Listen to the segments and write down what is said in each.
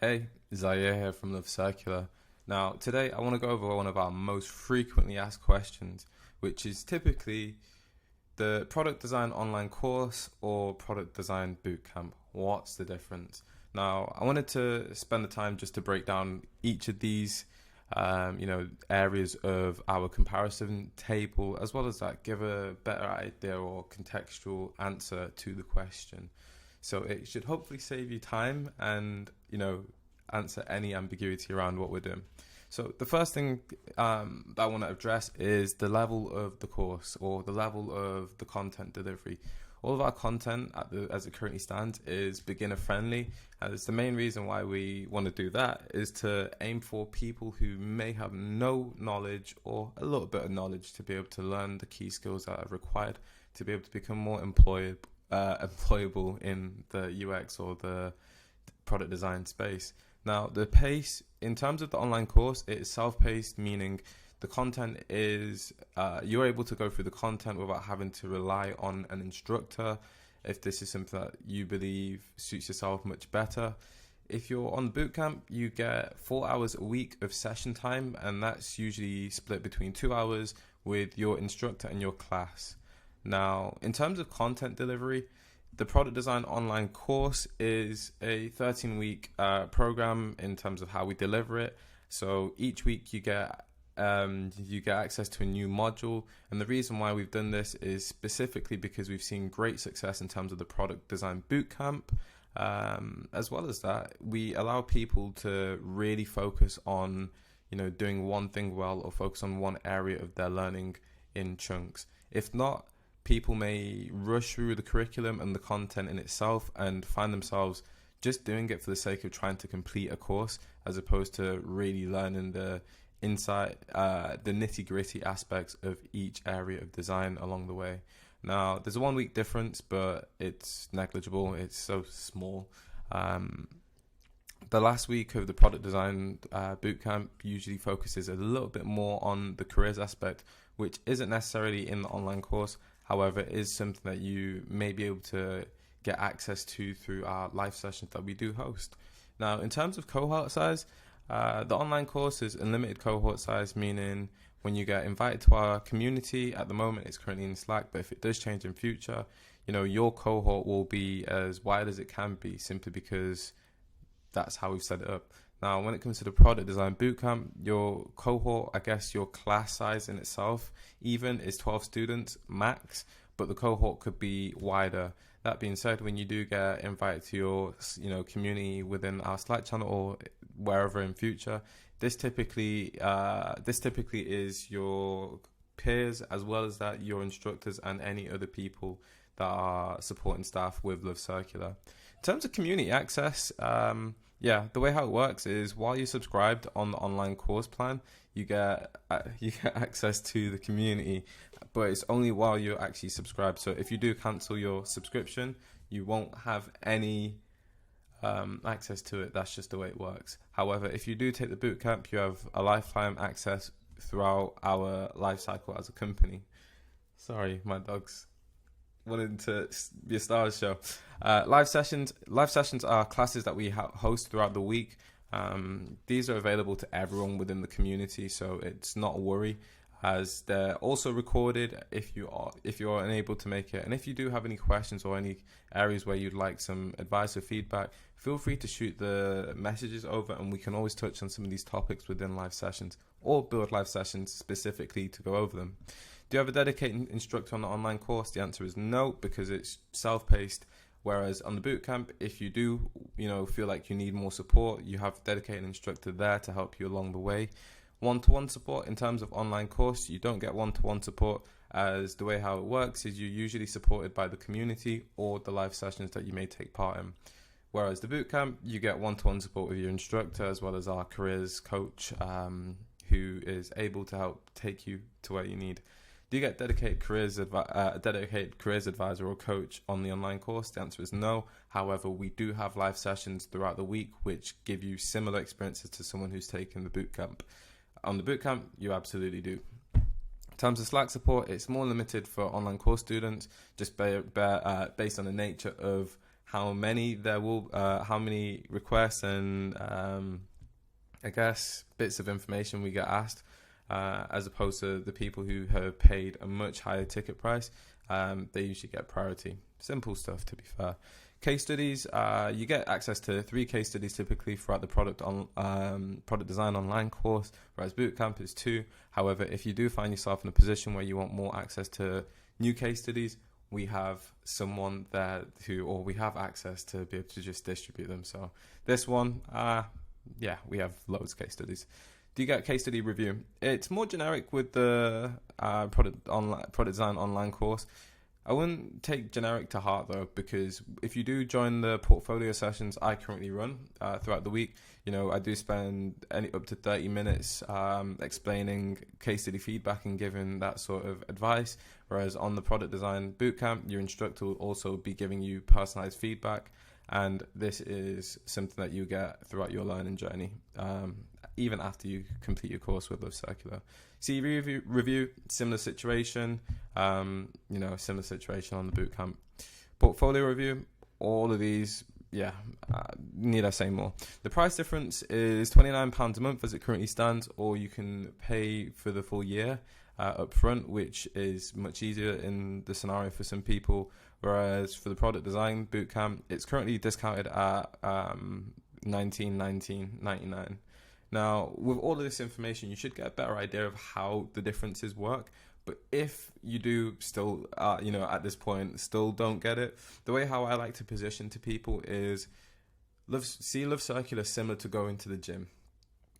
Hey, Zaire here from Love Circular. Now, today I want to go over one of our most frequently asked questions, which is typically the product design online course or product design bootcamp. What's the difference? Now, I wanted to spend the time just to break down each of these, areas of our comparison table, as well as that, give a better idea or contextual answer to the question. So it should hopefully save you time and, answer any ambiguity around what we're doing. So the first thing that I want to address is the level of the course or the level of the content delivery. All of our content as it currently stands is beginner friendly. As the main reason why we want to do that is to aim for people who may have no knowledge or a little bit of knowledge to be able to learn the key skills that are required to be able to become more employable in the UX or the product design space. Now, the pace in terms of the online course, it is self-paced, meaning the content is you're able to go through the content without having to rely on an instructor if this is something that you believe suits yourself much better. If you're on bootcamp, you get 4 hours a week of session time, and that's usually split between 2 hours with your instructor and your class. Now, in terms of content delivery, the product design online course is a 13-week program in terms of how we deliver it. So each week you get access to a new module, and the reason why we've done this is specifically because we've seen great success in terms of the product design bootcamp. As well as that, we allow people to really focus on doing one thing well or focus on one area of their learning in chunks. If not, people may rush through the curriculum and the content in itself and find themselves just doing it for the sake of trying to complete a course, as opposed to really learning the nitty gritty aspects of each area of design along the way. Now, there's a 1 week difference, but it's negligible. It's so small. The last week of the product design bootcamp usually focuses a little bit more on the careers aspect, which isn't necessarily in the online course. However, it is something that you may be able to get access to through our live sessions that we do host. Now, in terms of cohort size, the online course is unlimited cohort size, meaning when you get invited to our community, at the moment it's currently in Slack, but if it does change in future, your cohort will be as wide as it can be, simply because that's how we've set it up. Now, when it comes to the product design bootcamp, your cohort, I guess your class size in itself even is 12 students max, but the cohort could be wider. That being said, when you do get invited to your community within our Slack channel or wherever in future, this typically is your peers, as well as that your instructors and any other people that are supporting staff with Love Circular. In terms of community access, the way how it works is while you're subscribed on the online course plan, you get access to the community, but it's only while you're actually subscribed. So if you do cancel your subscription, you won't have any access to it. That's just the way it works. However, if you do take the bootcamp, you have a lifetime access throughout our life cycle as a company. Sorry, my dog's wanted to be a star of the show. Live sessions are classes that we host throughout the week. These are available to everyone within the community, so it's not a worry, as they're also recorded if you are unable to make it. And if you do have any questions or any areas where you'd like some advice or feedback, feel free to shoot the messages over, and we can always touch on some of these topics within live sessions or build live sessions specifically to go over them. Do you have a dedicated instructor on the online course? The answer is no, because it's self-paced. Whereas on the bootcamp, if you do, feel like you need more support, you have a dedicated instructor there to help you along the way. One-to-one support in terms of online course, you don't get one-to-one support, as the way how it works is you're usually supported by the community or the live sessions that you may take part in. Whereas the bootcamp, you get one-to-one support with your instructor, as well as our careers coach, who is able to help take you to where you need. Do you get dedicated careers advisor or coach on the online course? The answer is no. However, we do have live sessions throughout the week which give you similar experiences to someone who's taken the bootcamp. On the bootcamp, you absolutely do. In terms of Slack support, it's more limited for online course students, just based on the nature of how many requests and I guess bits of information we get asked, as opposed to the people who have paid a much higher ticket price. They usually get priority. Simple stuff, to be fair. Case studies, you get access to 3 case studies typically throughout the product design online course, whereas Bootcamp is 2. However, if you do find yourself in a position where you want more access to new case studies, we have someone there we have access to be able to just distribute them. So this one, we have loads of case studies. Do you get case study review? It's more generic with the product design online course. I wouldn't take generic to heart though, because if you do join the portfolio sessions I currently run throughout the week, I do spend up to 30 minutes explaining case study feedback and giving that sort of advice. Whereas on the product design bootcamp, your instructor will also be giving you personalized feedback, and this is something that you get throughout your learning journey, even after you complete your course with Love Circular. CV review, similar situation, similar situation on the bootcamp. Portfolio review, all of these, need I say more? The price difference is £29 a month as it currently stands, or you can pay for the full year up front, which is much easier in the scenario for some people. Whereas for the product design bootcamp, it's currently discounted at $19.99. Now, with all of this information, you should get a better idea of how the differences work. But if you do still, at this point, still don't get it, the way how I like to position to people is Love Circular similar to going to the gym.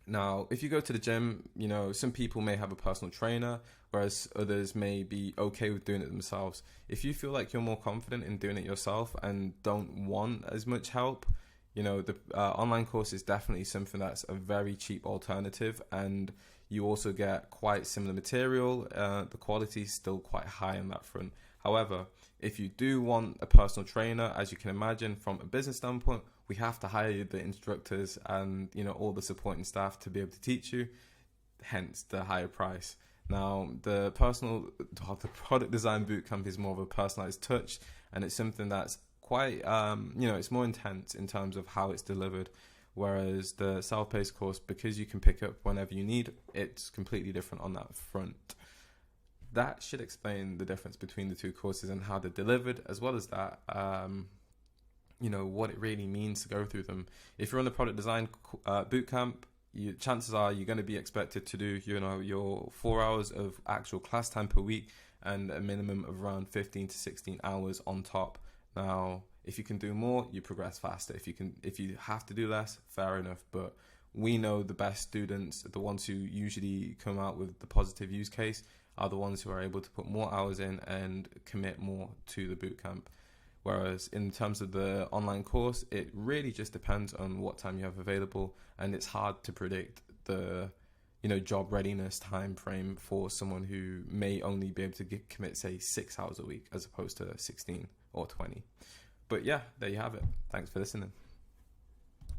Now, if you go to the gym, some people may have a personal trainer, whereas others may be okay with doing it themselves. If you feel like you're more confident in doing it yourself and don't want as much help, the online course is definitely something that's a very cheap alternative, and you also get quite similar material. The quality is still quite high on that front. However, if you do want a personal trainer, as you can imagine, from a business standpoint, we have to hire the instructors and all the supporting staff to be able to teach you, hence the higher price. Now, the product design bootcamp is more of a personalized touch, and it's something that's quite, it's more intense in terms of how it's delivered. Whereas the self-paced course, because you can pick up whenever you need, it's completely different on that front. That should explain the difference between the two courses and how they're delivered, as well as that, what it really means to go through them. If you're on the product design bootcamp, chances are you're going to be expected to do, your 4 hours of actual class time per week and a minimum of around 15 to 16 hours on top. Now, if you can do more, you progress faster. If you have to do less, fair enough. But we know the best students, the ones who usually come out with the positive use case, are the ones who are able to put more hours in and commit more to the bootcamp. Whereas in terms of the online course, it really just depends on what time you have available, and it's hard to predict the job readiness time frame for someone who may only be able to commit, say, 6 hours a week as opposed to 16 or 20. But yeah, there you have it. Thanks for listening.